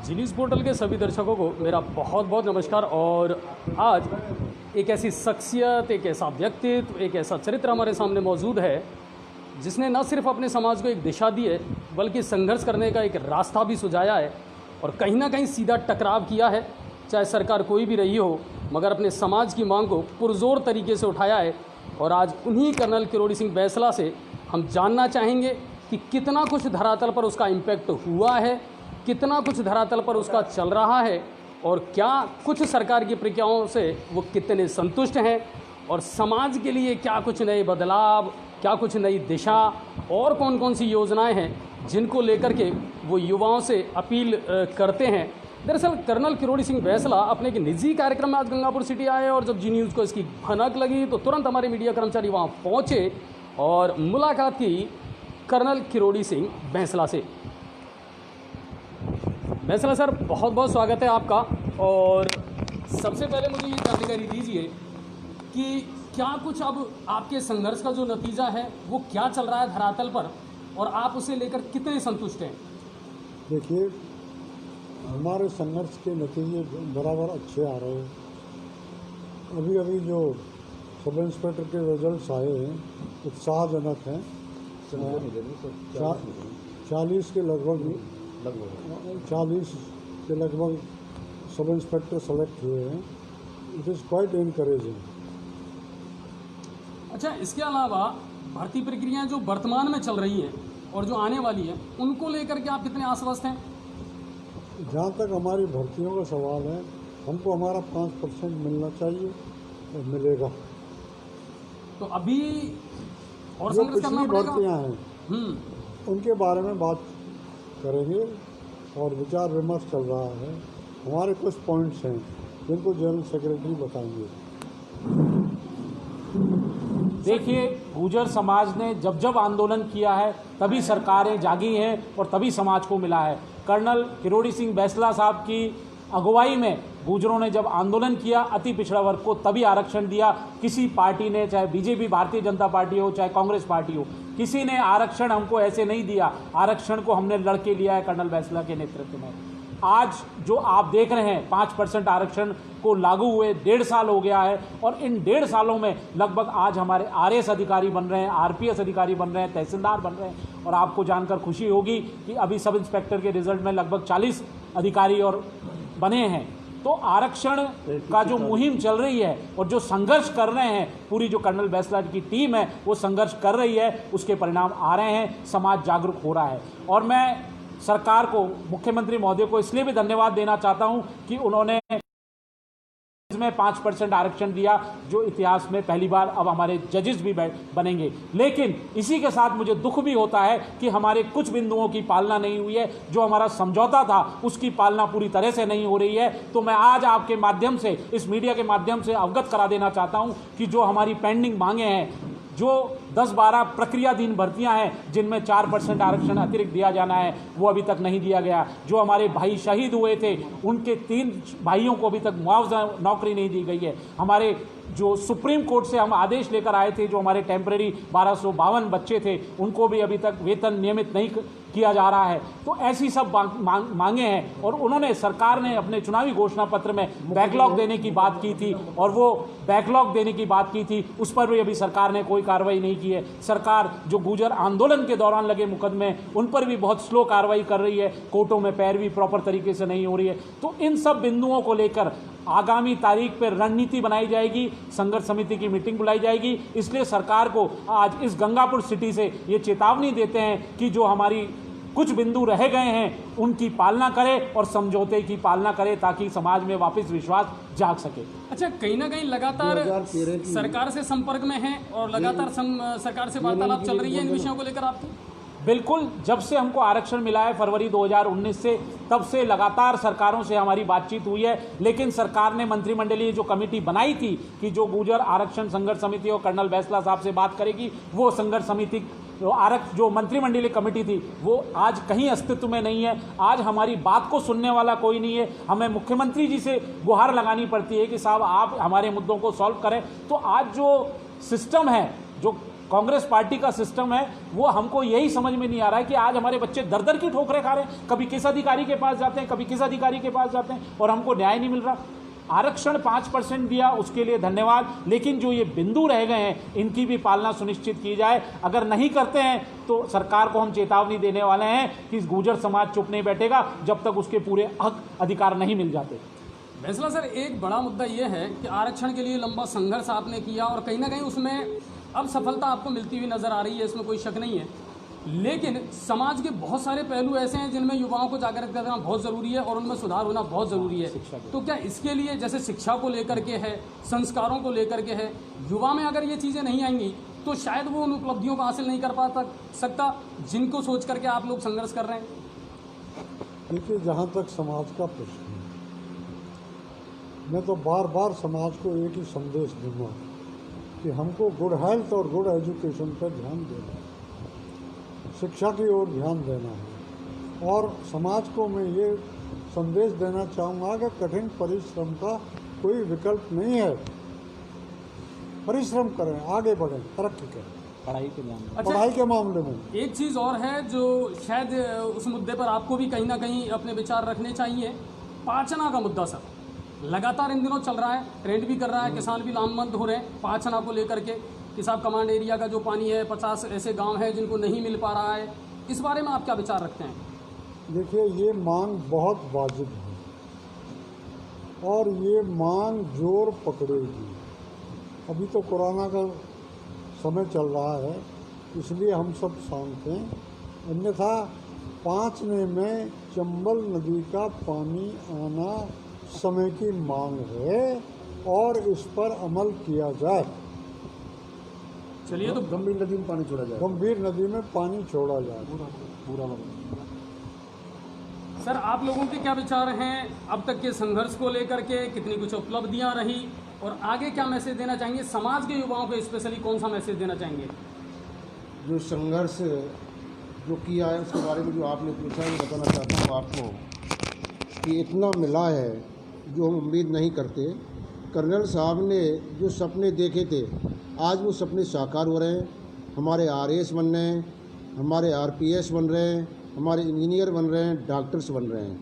जी news portal के सभी दर्शकों को मेरा बहुत बहुत नमस्कार। और आज एक ऐसी शख्सियत, एक ऐसा व्यक्तित्व, एक ऐसा चरित्र हमारे सामने मौजूद है जिसने न सिर्फ अपने समाज को एक दिशा दी है बल्कि संघर्ष करने का एक रास्ता भी सुझाया है और कहीं ना कहीं सीधा टकराव किया है। चाहे सरकार कोई भी रही हो, मगर अपने समाज की मांग को पुरजोर तरीके से उठाया है। और आज उन्हीं कर्नल किरोड़ी सिंह बैंसला से हम जानना चाहेंगे कि कितना कुछ धरातल पर उसका इम्पैक्ट हुआ है, कितना कुछ धरातल पर उसका चल रहा है और क्या कुछ सरकार की प्रक्रियाओं से वो कितने संतुष्ट हैं और समाज के लिए क्या कुछ नए बदलाव, क्या कुछ नई दिशा और कौन कौन सी योजनाएं हैं जिनको लेकर के वो युवाओं से अपील करते हैं। दरअसल कर्नल किरोड़ी सिंह बैंसला अपने एक निजी कार्यक्रम में आज गंगापुर सिटी आए और जब जी न्यूज़ को इसकी भनक लगी तो तुरंत हमारे मीडिया कर्मचारी वहाँ पहुँचे और मुलाकात की कर्नल किरोड़ी सिंह बैंसला से। बैंसला सर, बहुत बहुत स्वागत है आपका। और सबसे पहले मुझे ये जानकारी दीजिए कि क्या कुछ अब आपके संघर्ष का जो नतीजा है वो क्या चल रहा है धरातल पर और आप उसे लेकर कितने संतुष्ट हैं? देखिए, हमारे संघर्ष के नतीजे बराबर अच्छे आ रहे हैं। अभी अभी जो सब इंस्पेक्टर के रिजल्ट्स आए हैं उत्साहजनक हैं। 40 के लगभग 40 के लगभग सब इंस्पेक्टर सेलेक्ट हुए हैं। It is quite encouraging. अच्छा, इसके अलावा भर्ती प्रक्रियाएं जो वर्तमान में चल रही हैं और जो आने वाली हैं उनको लेकर के आप कितने आश्वस्त हैं? जहाँ तक हमारी भर्तियों का सवाल है, हमको हमारा 5% मिलना चाहिए और मिलेगा। तो अभी और जो संघर्ष करना पिछली पड़ेगा। भर्तियाँ हैं उनके बारे में बात करेंगे और विचार विमर्श चल रहा है। हमारे कुछ पॉइंट्स हैं जिनको जनरल सेक्रेटरी बताएंगे। देखिए, गुर्जर समाज ने जब जब आंदोलन किया है तभी सरकारें जागी हैं और तभी समाज को मिला है। कर्नल किरोड़ी सिंह बैंसला साहब की अगुवाई में गुर्जरों ने जब आंदोलन किया, अति पिछड़ा वर्ग को तभी आरक्षण दिया। किसी पार्टी ने, चाहे बीजेपी भारतीय जनता पार्टी हो चाहे कांग्रेस पार्टी हो, किसी ने आरक्षण हमको ऐसे नहीं दिया। आरक्षण को हमने लड़के लिया है कर्नल बैंसला के नेतृत्व में। आज जो आप देख रहे हैं 5% आरक्षण को लागू हुए 1.5 साल हो गया है और इन 1.5 सालों में लगभग आज हमारे आरएएस अधिकारी बन रहे हैं, आरपीएस अधिकारी बन रहे हैं, तहसीलदार बन रहे हैं। और आपको जानकर खुशी होगी कि अभी सब इंस्पेक्टर के रिजल्ट में लगभग 40 अधिकारी और बने हैं। तो आरक्षण का जो मुहिम चल रही है और जो संघर्ष कर रहे हैं, पूरी जो कर्नल बैंसला की टीम है वो संघर्ष कर रही है, उसके परिणाम आ रहे हैं, समाज जागरूक हो रहा है। और मैं सरकार को, मुख्यमंत्री महोदय को इसलिए भी धन्यवाद देना चाहता हूं कि उन्होंने इसमें 5% आरक्षण दिया, जो इतिहास में पहली बार अब हमारे जजेस भी बनेंगे। लेकिन इसी के साथ मुझे दुख भी होता है कि हमारे कुछ बिंदुओं की पालना नहीं हुई है। जो हमारा समझौता था उसकी पालना पूरी तरह से नहीं हो रही है। तो मैं आज आपके माध्यम से, इस मीडिया के माध्यम से अवगत करा देना चाहता हूं कि जो हमारी पेंडिंग मांगे हैं, जो 10-12 प्रक्रियाधीन भर्तियां हैं जिनमें 4% आरक्षण अतिरिक्त दिया जाना है, वो अभी तक नहीं दिया गया। जो हमारे भाई शहीद हुए थे उनके 3 भाइयों को अभी तक मुआवजा नौकरी नहीं दी गई है। हमारे जो सुप्रीम कोर्ट से हम आदेश लेकर आए थे, जो हमारे टेम्परेरी 1252 बच्चे थे, उनको भी अभी तक वेतन नियमित नहीं किया जा रहा है। तो ऐसी सब मांगे हैं। और उन्होंने, सरकार ने अपने चुनावी घोषणा पत्र में बैकलॉग देने की बात की थी और वो बैकलॉग देने की बात की थी, उस पर भी अभी सरकार ने कोई कार्रवाई नहीं की है। सरकार जो गुर्जर आंदोलन के दौरान लगे मुकदमे, उन पर भी बहुत स्लो कार्रवाई कर रही है। कोर्टों में पैरवी प्रॉपर तरीके से नहीं हो रही है। तो इन सब बिंदुओं को लेकर आगामी तारीख पर रणनीति बनाई जाएगी, संघर्ष समिति की मीटिंग बुलाई जाएगी। इसलिए सरकार को आज इस गंगापुर सिटी से ये चेतावनी देते हैं कि जो हमारी कुछ बिंदु रह गए हैं उनकी पालना करें और समझौते की पालना करें, ताकि समाज में वापस विश्वास जाग सके। अच्छा, कहीं ना कहीं लगातार सरकार से संपर्क में हैं और लगातार सरकार से वार्तालाप चल रही है इन विषयों को लेकर आपकी? बिल्कुल, जब से हमको आरक्षण मिला है फरवरी 2019 से, तब से लगातार सरकारों से हमारी बातचीत हुई है। लेकिन सरकार ने मंत्रिमंडलीय जो कमेटी बनाई थी कि जो गुर्जर आरक्षण संघर्ष समिति और कर्नल बैंसला साहब से बात करेगी, वो संघर्ष समिति जो मंत्रिमंडलीय कमेटी थी वो आज कहीं अस्तित्व में नहीं है। आज हमारी बात को सुनने वाला कोई नहीं है। हमें मुख्यमंत्री जी से गुहार लगानी पड़ती है कि साहब आप हमारे मुद्दों को सॉल्व करें। तो आज जो सिस्टम है, जो कांग्रेस पार्टी का सिस्टम है वो हमको यही समझ में नहीं आ रहा है कि आज हमारे बच्चे दर दर की ठोकरें खा रहे हैं, कभी किस अधिकारी के पास जाते हैं, कभी किस अधिकारी के पास जाते हैं और हमको न्याय नहीं मिल रहा। आरक्षण 5% दिया उसके लिए धन्यवाद, लेकिन जो ये बिंदु रह गए हैं इनकी भी पालना सुनिश्चित की जाए। अगर नहीं करते हैं तो सरकार को हम चेतावनी देने वाले हैं कि गुर्जर समाज चुप नहीं बैठेगा जब तक उसके पूरे हक अधिकार नहीं मिल जाते। बैंसला सर, एक बड़ा मुद्दा ये है कि आरक्षण के लिए लंबा संघर्ष आपने किया और कहीं ना कहीं उसमें अब सफलता आपको मिलती हुई नजर आ रही है, इसमें कोई शक नहीं है। लेकिन समाज के बहुत सारे पहलू ऐसे हैं जिनमें युवाओं को जागृत करना बहुत ज़रूरी है और उनमें सुधार होना बहुत ज़रूरी है। तो क्या इसके लिए जैसे शिक्षा को लेकर के है, संस्कारों को लेकर के है, युवा में अगर ये चीज़ें नहीं आएंगी तो शायद वो उन उपलब्धियों को हासिल नहीं कर पा सकता जिनको सोच करके आप लोग संघर्ष कर रहे हैं? देखिए, जहाँ तक समाज का प्रश्न है, मैं तो बार बार समाज को एक ही संदेश दूंगा कि हमको गुड हेल्थ और गुड एजुकेशन पर ध्यान देना है, शिक्षा की ओर ध्यान देना है। और समाज को मैं ये संदेश देना चाहूँगा कि कठिन परिश्रम का कोई विकल्प नहीं है। परिश्रम करें, आगे बढ़ें, तरक्की करें पढ़ाई के मामले अच्छा, पढ़ाई के मामले में। एक चीज़ और है जो शायद उस मुद्दे पर आपको भी कहीं ना कहीं अपने विचार रखने चाहिए। पाचना का मुद्दा सर लगातार इन दिनों चल रहा है, ट्रेंड भी कर रहा है, किसान भी लामबंद हो रहे हैं पाचना को लेकर के कि साहब कमांड एरिया का जो पानी है 50 ऐसे गांव हैं जिनको नहीं मिल पा रहा है। इस बारे में आप क्या विचार रखते हैं? देखिए, ये मांग बहुत वाजिब है और ये मांग जोर पकड़ेगी। अभी तो कोरोना का समय चल रहा है, इसलिए हम सब शांत हैं। अन्यथा पांचने में चंबल नदी का पानी आना समय की मांग है और इस पर अमल किया जाए। चलिए, तो गंभीर नदी में पानी छोड़ा जाए, गंभीर नदी में पानी छोड़ा जाए पूरा सर आप लोगों के क्या विचार हैं अब तक के संघर्ष को लेकर के? कितनी कुछ उपलब्धियां रही और आगे क्या मैसेज देना चाहेंगे? समाज के युवाओं को स्पेशली कौन सा मैसेज देना चाहेंगे? जो संघर्ष जो किया है उसके बारे में जो आपने पूछा, मैं बताना चाहता हूँ आपको कि इतना मिला है जो हम उम्मीद नहीं करते। कर्नल साहब ने जो सपने देखे थे आज वो सपने साकार हो रहे हैं। हमारे आरएएस बन रहे हैं, हमारे आरपीएस बन रहे हैं, हमारे इंजीनियर बन रहे हैं, डॉक्टर्स बन रहे हैं।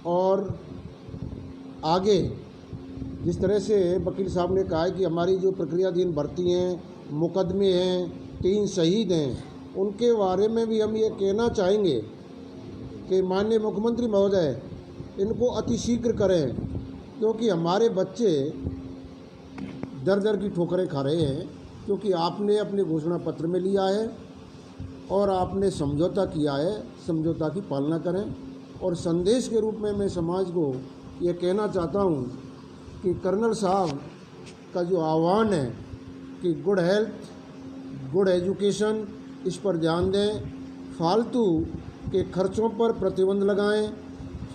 और आगे जिस तरह से वकील साहब ने कहा है कि हमारी जो प्रक्रियाधीन भर्ती हैं, मुकदमे हैं, 3 शहीद हैं, उनके बारे में भी हम ये कहना चाहेंगे कि माननीय मुख्यमंत्री महोदय इनको अतिशीघ्र करें, क्योंकि हमारे बच्चे दर दर की ठोकरें खा रहे हैं। क्योंकि आपने अपने घोषणा पत्र में लिया है और आपने समझौता किया है, समझौता की पालना करें। और संदेश के रूप में मैं समाज को ये कहना चाहता हूँ कि कर्नल साहब का जो आह्वान है कि गुड हेल्थ, गुड एजुकेशन, इस पर ध्यान दें, फालतू के खर्चों पर प्रतिबंध लगाएं।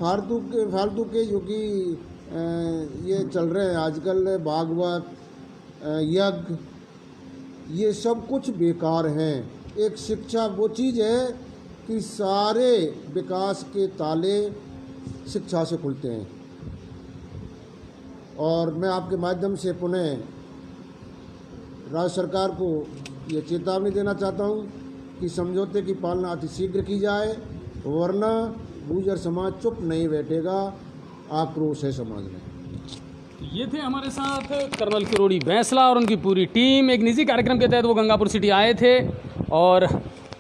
फालतू के जो कि ये चल रहे हैं आजकल भागवत यज्ञ, ये सब कुछ बेकार हैं। एक शिक्षा वो चीज़ है कि सारे विकास के ताले शिक्षा से खुलते हैं। और मैं आपके माध्यम से पुनः राज्य सरकार को ये चेतावनी देना चाहता हूँ कि समझौते की पालना अतिशीघ्र की जाए, वरना गुर्जर समाज चुप नहीं बैठेगा। आक्रोश है समाज में। ये थे हमारे साथ कर्नल किरोड़ी बैंसला और उनकी पूरी टीम। एक निजी कार्यक्रम के तहत वो गंगापुर सिटी आए थे और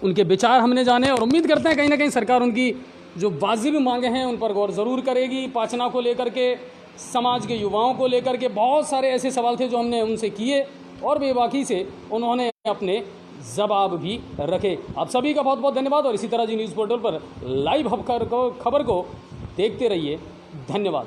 उनके विचार हमने जाने और उम्मीद करते हैं कहीं ना कहीं सरकार उनकी जो वाजिब मांगे हैं उन पर गौर ज़रूर करेगी। पाचना को लेकर के, समाज के युवाओं को लेकर के बहुत सारे ऐसे सवाल थे जो हमने उनसे किए और बेबाकी से उन्होंने अपने जवाब भी रखे। आप सभी का बहुत बहुत धन्यवाद और इसी तरह जी न्यूज़ पोर्टल पर लाइव खबर को देखते रहिए। धन्यवाद।